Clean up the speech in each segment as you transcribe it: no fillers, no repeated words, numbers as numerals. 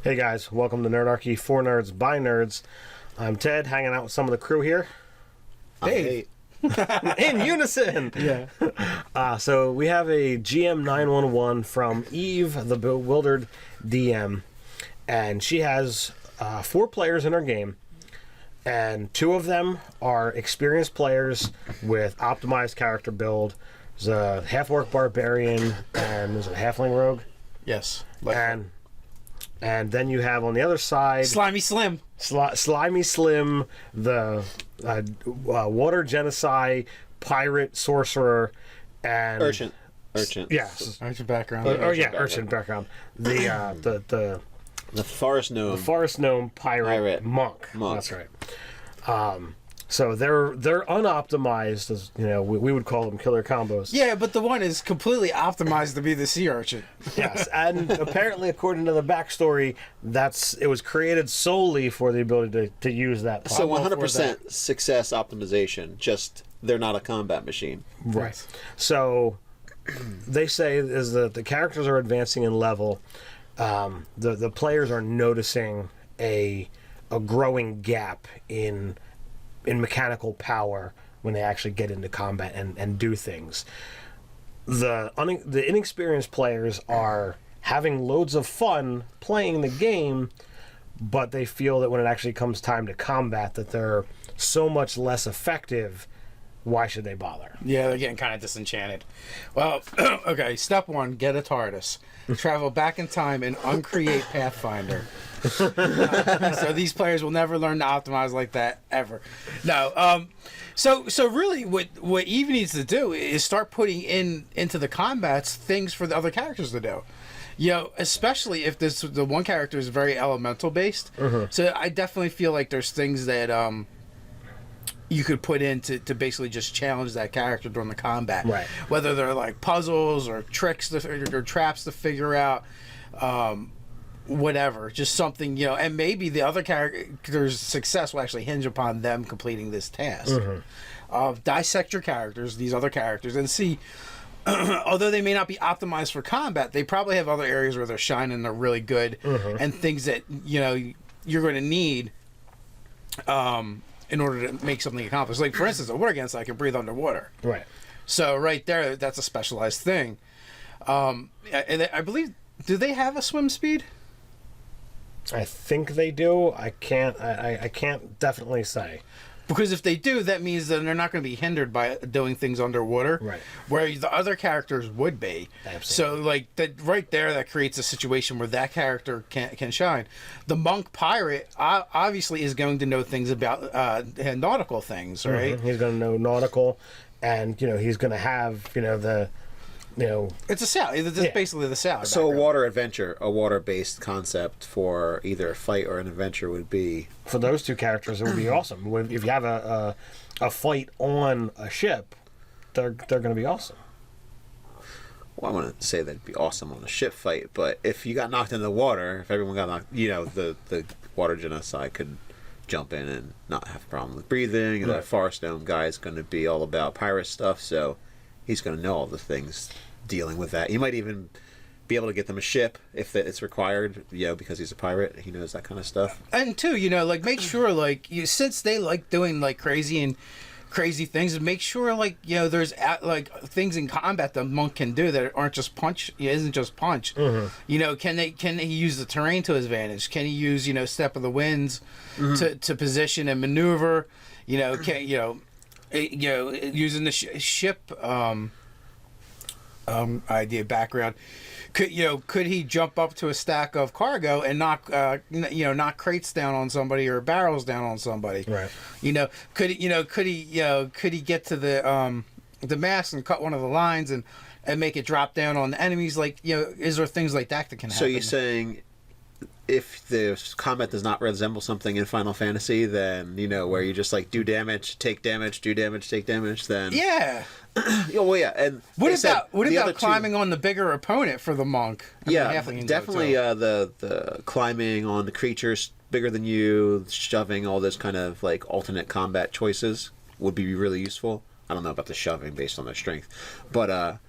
Hey guys, welcome to Nerdarchy for Nerds by Nerds. I'm Ted, hanging out with some of the crew here. Hey. In unison! Yeah. So we have a GM 911 from Eve, the bewildered DM, and she has 4 players in her game, and 2 of them are experienced players with optimized character build. There's a half-orc barbarian, and there's a halfling rogue. Yes. And then you have on the other side Slimy Slim. Slimy Slim, the water genocide pirate sorcerer, and Urchin. Yes, Urchin background. Urchin background. The Forest Gnome. forest gnome pirate monk. That's right. So they're unoptimized, as you know, we would call them killer combos. Yeah, but the one is completely optimized to be the sea urchin. Yes, and apparently, according to the backstory, it was created solely for the ability to use that. So pop. 100% success optimization, just they're not a combat machine. Right. So they say is that the characters are advancing in level. The players are noticing a growing gap in mechanical power when they actually get into combat and do things. The inexperienced players are having loads of fun playing the game, but they feel that when it actually comes time to combat that they're so much less effective. Why should they bother? Yeah, they're getting kind of disenchanted. Well, okay, step 1, get a TARDIS. Travel back in time and uncreate Pathfinder. So these players will never learn to optimize like that, ever. No. So really what Eve needs to do is start putting into the combats things for the other characters to do. You know, especially if the one character is very elemental based. So I definitely feel like there's things that you could put in to basically just challenge that character during the combat. Right. Whether they're like puzzles or tricks or traps to figure out, whatever. Just something, you know, and maybe the other character's success will actually hinge upon them completing this task. Dissect your characters, these other characters, and see, although they may not be optimized for combat, they probably have other areas where they're shining, they're really good, and things that, you know, you're going to need in order to make something accomplished. Like, for instance, a water genocide can breathe underwater. Right. So right there, that's a specialized thing. And I believe, do they have a swim speed? I think they do. I can't definitely say. Because if they do, that means that they're not going to be hindered by doing things underwater. Right. Where the other characters would be. Absolutely. So, like, that right there, that creates a situation where that character can shine. The monk pirate obviously is going to know things about nautical things, right? He's going to know nautical, and, you know, he's going to have, you know, It's a sail. It's basically the sail. So a water adventure, a water-based concept for either a fight or an adventure would be... For those 2 characters, it would be awesome. If you have a fight on a ship, they're going to be awesome. Well, I wouldn't say that'd be awesome on a ship fight, but if you got knocked in the water, if everyone got knocked, you know, the water genocide could jump in and not have a problem with breathing, and that Forest Gnome guy is going to be all about pirate stuff, so he's going to know all the things dealing with that. He might even be able to get them a ship if it's required, you know, because he's a pirate. He knows that kind of stuff. And too, you know, like, make sure, like, since they like doing like crazy things, make sure, like, you know, there's like things in combat the monk can do that aren't just punch. It isn't just punch. You know, can he use the terrain to his advantage? Can he use, you know, step of the winds to position and maneuver? You know, using the ship idea background, could he jump up to a stack of cargo and knock crates down on somebody or barrels down on somebody? Right. You know, could he get to the mast and cut one of the lines and make it drop down on the enemies? Like, you know, is there things like that can happen? So you're saying if the combat does not resemble something in Final Fantasy, then, you know, where you just like do damage, take damage, do damage, take damage, then yeah. Oh, well, yeah. And what about climbing on the bigger opponent for the monk? Definitely the climbing on the creatures bigger than you, shoving, all those kind of like alternate combat choices would be really useful. I don't know about the shoving based on their strength, but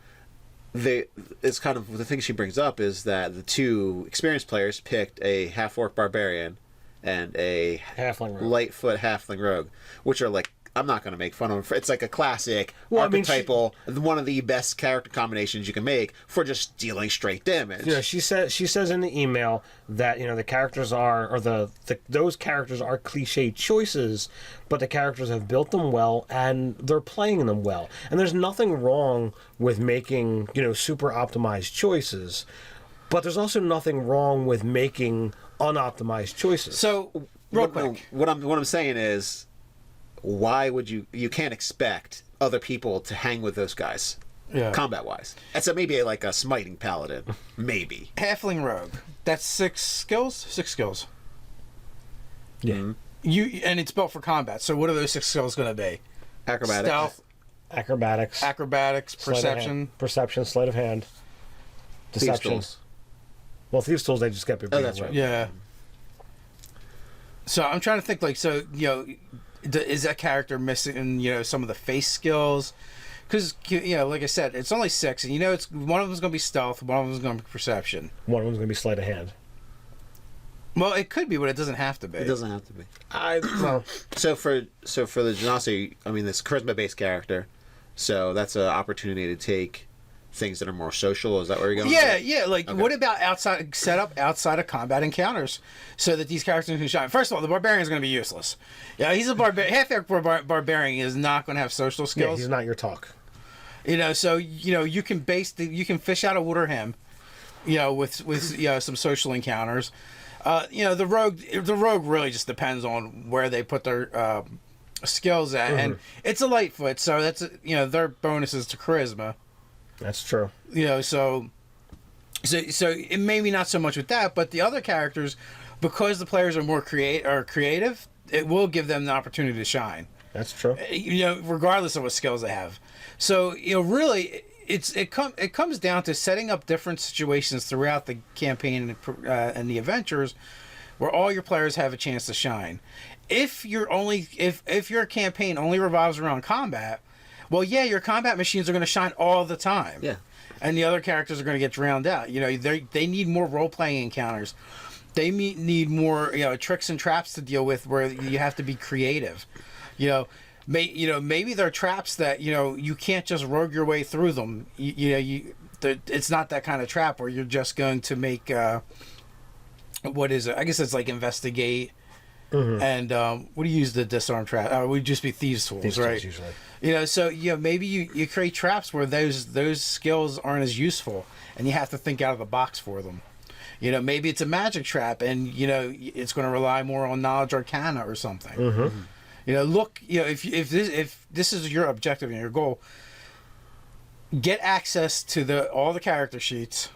it's kind of the thing she brings up is that the two experienced players picked a half-orc barbarian and a Halfling rogue. lightfoot halfling rogue, which are like, I'm not going to make fun of them. It's like a classic archetypal, one of the best character combinations you can make for just dealing straight damage. You know, she says in the email that, you know, the characters are, or those characters are cliche choices, but the characters have built them well and they're playing them well. And there's nothing wrong with making, you know, super optimized choices, but there's also nothing wrong with making unoptimized choices. So, real quick, what I'm saying is, why would you can't expect other people to hang with those guys, combat wise. It's maybe like a smiting paladin, maybe. Halfling rogue. That's 6 skills. 6 skills. Yeah. Mm-hmm. And it's built for combat. So what are those 6 skills going to be? Acrobatics, Stealth, Acrobatics, perception, sleight of hand, Thieves' deception. tools. Well, thieves' tools, they just get people. Oh, that's right. Yeah. So I'm trying to think, like, so, you know, is that character missing, you know, some of the face skills? Because, you know, like I said, it's only 6, and you know, it's one of them's going to be stealth, one of them's going to be perception. One of them's going to be sleight of hand. Well, it could be, but it doesn't have to be. It doesn't have to be. Well, So for the Genasi, I mean, this charisma-based character, so that's an opportunity to take things that are more social. Is that where you're going? Yeah. Like, what about set up outside of combat encounters so that these characters can shine? First of all, the barbarian is going to be useless. Yeah, he's a half-orc barbarian is not going to have social yeah, skills. he's not your talk. You know, so you know you can fish out of water him, you know, with you know, some social encounters. You know, the rogue really just depends on where they put their skills at, and it's a lightfoot, so that's, you know, their bonuses to charisma. That's true. You know, so it maybe not so much with that, but the other characters, because the players are more creative, it will give them the opportunity to shine. That's true. You know, regardless of what skills they have. So, you know, really, it comes down to setting up different situations throughout the campaign and the adventures, where all your players have a chance to shine. If your campaign only revolves around combat, well, yeah, your combat machines are going to shine all the time. Yeah. And the other characters are going to get drowned out. You know, they need more role-playing encounters. They need more, you know, tricks and traps to deal with, where you have to be creative. You know, maybe they're traps that, you know, you can't just rogue your way through them. It's not that kind of trap where you're just going to make, what is it? I guess it's like investigate. And what do you use the disarm trap? It would just be thieves' tools, right? Usually. You know, so, you know, maybe you create traps where those skills aren't as useful, and you have to think out of the box for them. You know, maybe it's a magic trap, and, you know, it's going to rely more on knowledge arcana or something. You know, look, you know, if this is your objective and your goal, get access to all the character sheets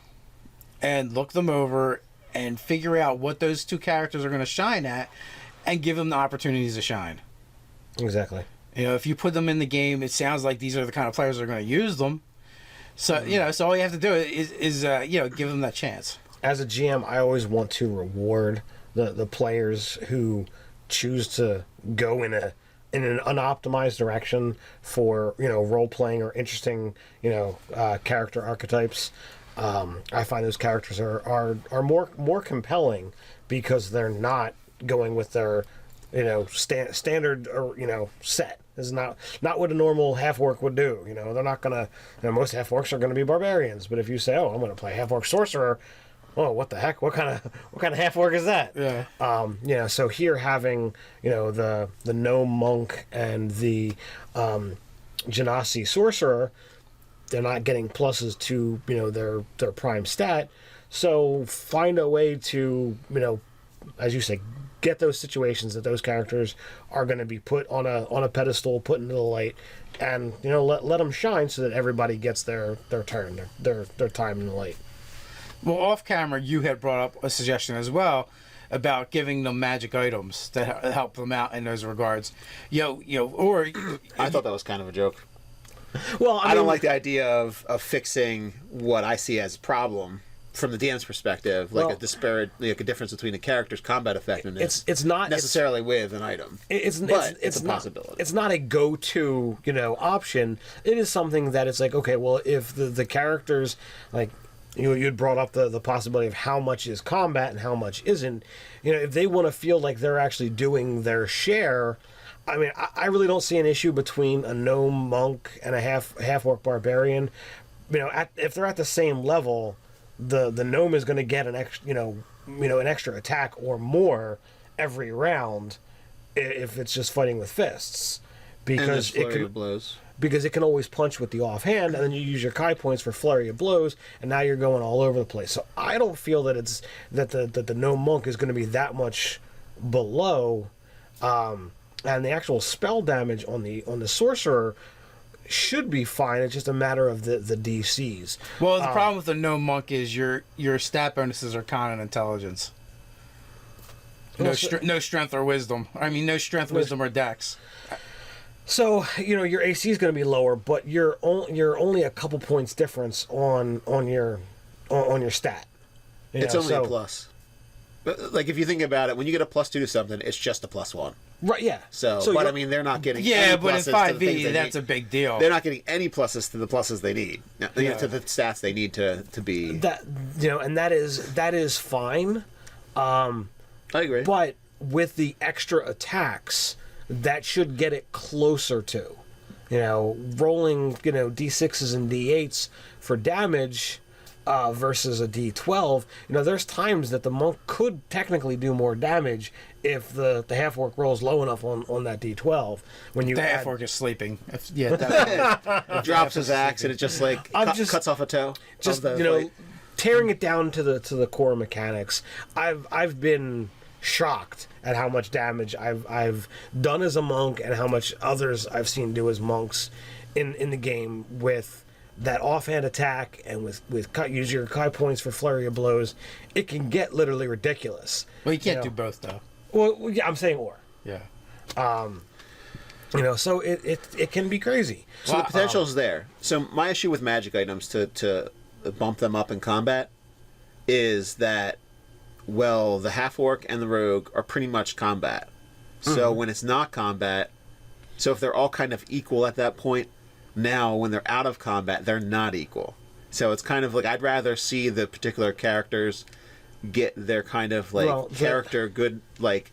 and look them over and figure out what those two characters are going to shine at, and give them the opportunities to shine. Exactly. You know, if you put them in the game, it sounds like these are the kind of players that are going to use them. So, you know, so all you have to do is you know, give them that chance. As a GM, I always want to reward the players who choose to go in an unoptimized direction for, you know, role playing or interesting, you know, character archetypes. I find those characters are more compelling because they're not going with their, you know, standard or, you know, set. This is not what a normal half-orc would do. You know, they're not gonna. You know, most half-orcs are gonna be barbarians. But if you say, "Oh, I'm gonna play half-orc sorcerer," oh, what the heck? What kind of half-orc is that? Yeah. You know, so here having, you know, the gnome monk and the Genasi sorcerer, they're not getting pluses to, you know, their prime stat. So find a way to, you know, as you say, get those situations that those characters are going to be put on a pedestal, put into the light, and, you know, let them shine so that everybody gets their turn, their time in the light. Well, off camera, you had brought up a suggestion as well about giving them magic items that help them out in those regards. Or I thought that was kind of a joke. Well, I don't like the idea of fixing what I see as a problem from the DM's perspective, like a disparate, like a difference between a character's combat effectiveness. It's not necessarily with an item. It's a possibility. It's not a go-to, option. It is something that it's like, okay, well, if the characters, like, you'd brought up the possibility of how much is combat and how much isn't. If they want to feel like they're actually doing their share, I mean, I really don't see an issue between a gnome monk and a half-orc barbarian. If they're at the same level, the gnome is going to get an extra attack or more every round if it's just fighting with fists, because it can always punch with the offhand, and then you use your Kai points for flurry of blows, and now you're going all over the place. So I don't feel that the gnome monk is going to be that much below, and the actual spell damage on the sorcerer should be fine. It's just a matter of the DCs. Well, the problem with the gnome monk is your stat bonuses are con and intelligence. No strength or wisdom. I mean, no strength, wisdom, or dex. So your AC is going to be lower, but you're only a couple points difference on your stat. It's only a plus. But, like, if you think about it, when you get a +2 to something, it's just a +1. Right, yeah. But I mean, they're not getting yeah, any but in pluses to the things 5e, they that's need. a big deal. They're not getting any pluses to the pluses they need. To the stats they need to be. That and that is fine. I agree. But with the extra attacks, that should get it closer to, rolling, D6s and D8s for damage versus a D12. There's times that the monk could technically do more damage if the half-orc rolls low enough on that D12. When you the half-orc is sleeping. Drops his axe and it just cuts off a toe. Tearing it down to the core mechanics. I've been shocked at how much damage I've done as a monk and how much others I've seen do as monks in the game with that offhand attack and with use your Kai points for flurry of blows. It can get literally ridiculous. Well, you can't do both though. Well, yeah, I'm saying or. Yeah. So it can be crazy. So the potential is there. So my issue with magic items to bump them up in combat is that, well, the half-orc and the rogue are pretty much combat. So when it's not combat, so if they're all kind of equal at that point, now when they're out of combat, they're not equal. So it's kind of like I'd rather see the particular characters get their kind of character good, like,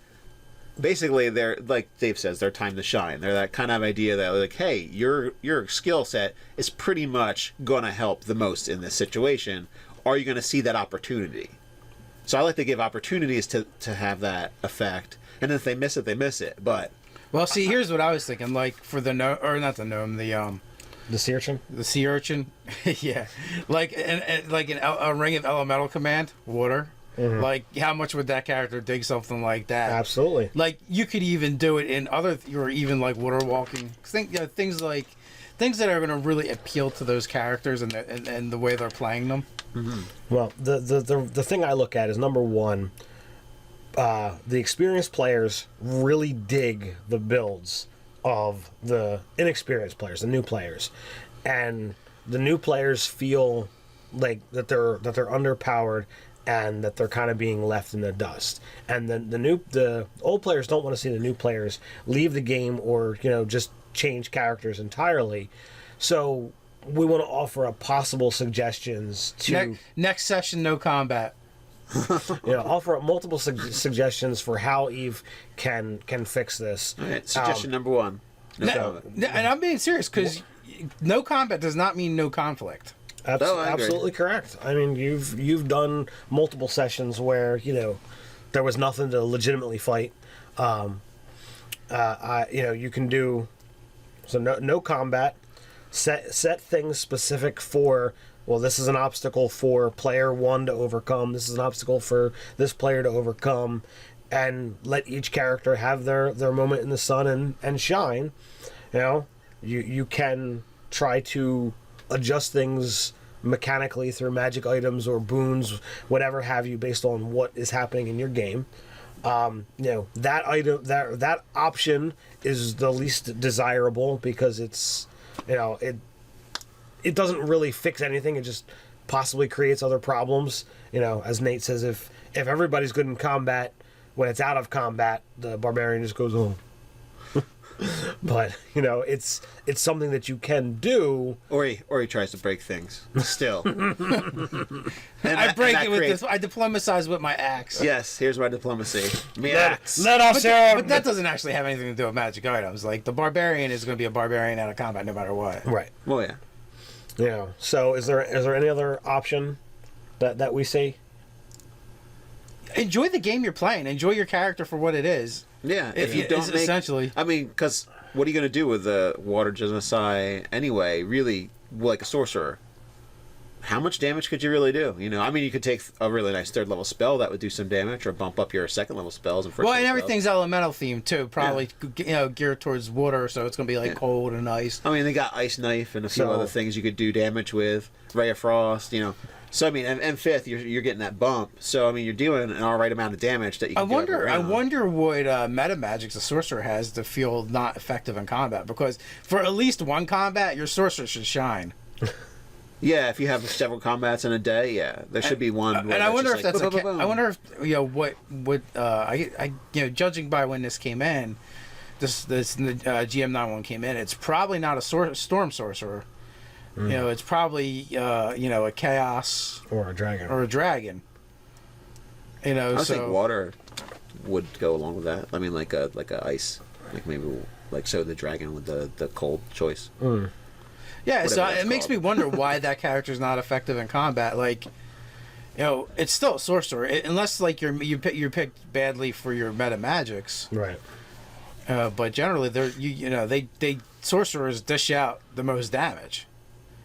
basically they're, like Dave says, their time to shine. They're that kind of idea that, like, hey, your skill set is pretty much going to help the most in this situation. Are you going to see that opportunity? So I like to give opportunities to have that effect, and if they miss it, they miss it. But well, see, here's what I was thinking. Like for the the sea urchin. The sea urchin, yeah, like a ring of elemental command, water. Mm-hmm. Like how much would that character dig something like that? Absolutely. Like you could even do it in other, or even like water walking. Things that are going to really appeal to those characters and the way they're playing them. Mm-hmm. Well, the thing I look at is, number one, the experienced players really dig the builds of the inexperienced players, the new players, and the new players feel like that they're underpowered and that they're kind of being left in the dust. And the old players don't want to see the new players leave the game or just change characters entirely. So we want to offer up possible suggestions to next session. No combat. Offer up multiple suggestions for how Eve can fix this. All right, suggestion number one. And I'm being serious, because no combat does not mean no conflict. Absolutely correct. I mean, you've done multiple sessions where there was nothing to legitimately fight. You can do no combat. Set things specific for, well, this is an obstacle for player 1 to overcome. This is an obstacle for this player to overcome, and let each character have their moment in the sun and shine. You can try to adjust things mechanically through magic items or boons, whatever have you, based on what is happening in your game. That item, that option is the least desirable, because it's it doesn't really fix anything. It just possibly creates other problems. As Nate says, if everybody's good in combat, when it's out of combat, the barbarian just goes home. But it's something that you can do. Or he tries to break things. Still, I break it with this. I diplomatize with my axe. Yes, here's my diplomacy. Me axe. Let us But that doesn't actually have anything to do with magic items. Like the barbarian is going to be a barbarian out of combat no matter what. Right. Well, yeah. So is there any other option that we see? Enjoy the game you're playing. Enjoy your character for what it is. Yeah, if you don't make... Essentially... I mean, because what are you going to do with the water genocide anyway? Really, like a sorcerer. How much damage could you really do? I mean, you could take a really nice 3rd level spell that would do some damage, or bump up your 2nd level spells and 1st level everything's elemental themed too. Probably geared towards water, so it's going to be like cold and ice. I mean, they got ice knife and a few other things you could do damage with. Ray of frost, So I mean, and 5th, you're getting that bump. So I mean, you're doing an alright amount of damage that you can get I wonder what meta magic the sorcerer has to feel not effective in combat. Because for at least one combat, your sorcerer should shine. Yeah, if you have several combats in a day, there should be one. And I wonder if that's I wonder if what judging by when this came in, this GM91 came in, it's probably not a storm sorcerer. It's probably a chaos or a dragon. I would think water would go along with that. I mean, like a ice, like maybe so the dragon with the cold choice. Yeah, so it makes me wonder why that character's not effective in combat. Like, it's still a sorcerer unless like you picked badly for your meta magics. Right. But generally, they sorcerers dish out the most damage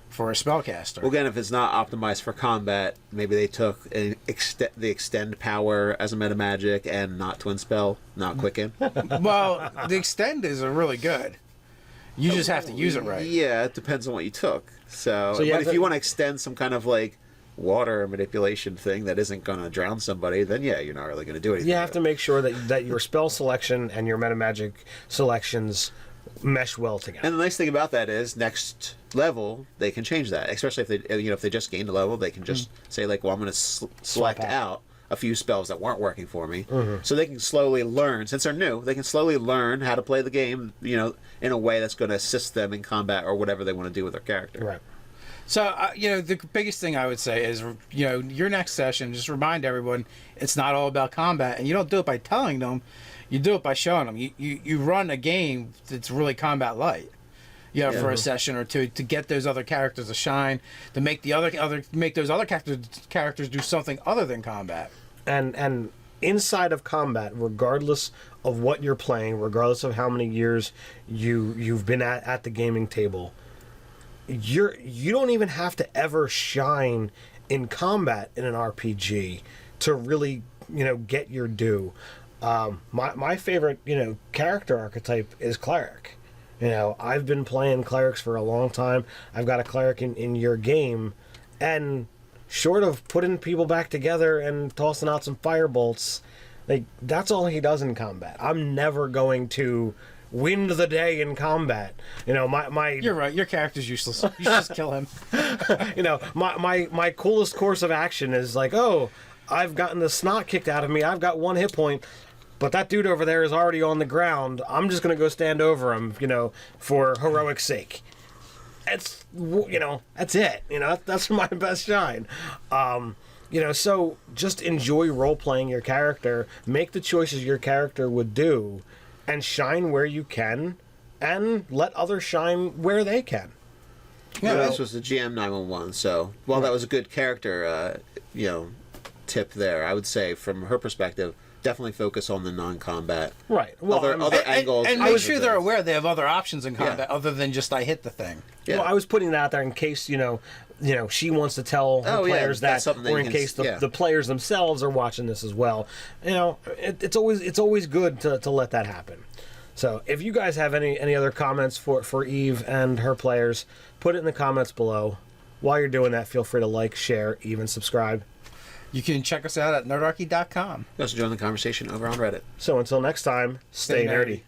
for a spellcaster. Well, again, if it's not optimized for combat, maybe they took the extend power as a meta magic and not twin spell, not quicken. Well, the extend is really good. You just have to use it right. Yeah, it depends on what you took. But if you want to extend some kind of like water manipulation thing that isn't going to drown somebody, then you're not really going to do anything. You have to make sure that your spell selection and your meta magic selections mesh well together. And the nice thing about that is next level they can change that, especially if they just gained a level, they can just say like, well, I'm going to select out a few spells that weren't working for me, so they can slowly learn. Since they're new, they can slowly learn how to play the game, in a way that's going to assist them in combat or whatever they want to do with their character. Right. So, the biggest thing I would say is, your next session, just remind everyone it's not all about combat, and you don't do it by telling them, you do it by showing them. You run a game that's really combat light. For a session or two to get those other characters to shine, to make those other characters do something other than combat. And inside of combat, regardless of what you're playing, regardless of how many years you've been at the gaming table, you don't even have to ever shine in combat in an RPG to really get your due. My favorite character archetype is cleric. I've been playing clerics for a long time. I've got a cleric in your game, and short of putting people back together and tossing out some firebolts, like that's all he does in combat. I'm never going to win the day in combat. My You're right. Your character's useless. You should just kill him. My coolest course of action is like, oh, I've gotten the snot kicked out of me. I've got 1 hit point. But that dude over there is already on the ground. I'm just going to go stand over him, for heroic sake. That's it. That's my best shine. So just enjoy role-playing your character. Make the choices your character would do. And shine where you can. And let others shine where they can. Yeah, this was the GM 911. So, while that was a good character, tip there, I would say from her perspective, definitely focus on the non-combat. Right. Well, other angles. And make sure they're aware they have other options in combat other than just I hit the thing. Yeah. Well, I was putting that out there in case, she wants to tell her players that, or in case the players themselves are watching this as well. It's always good to let that happen. So if you guys have any other comments for Eve and her players, put it in the comments below. While you're doing that, feel free to like, share, even subscribe. You can check us out at nerdarchy.com. You also join the conversation over on Reddit. So until next time, stay nerdy.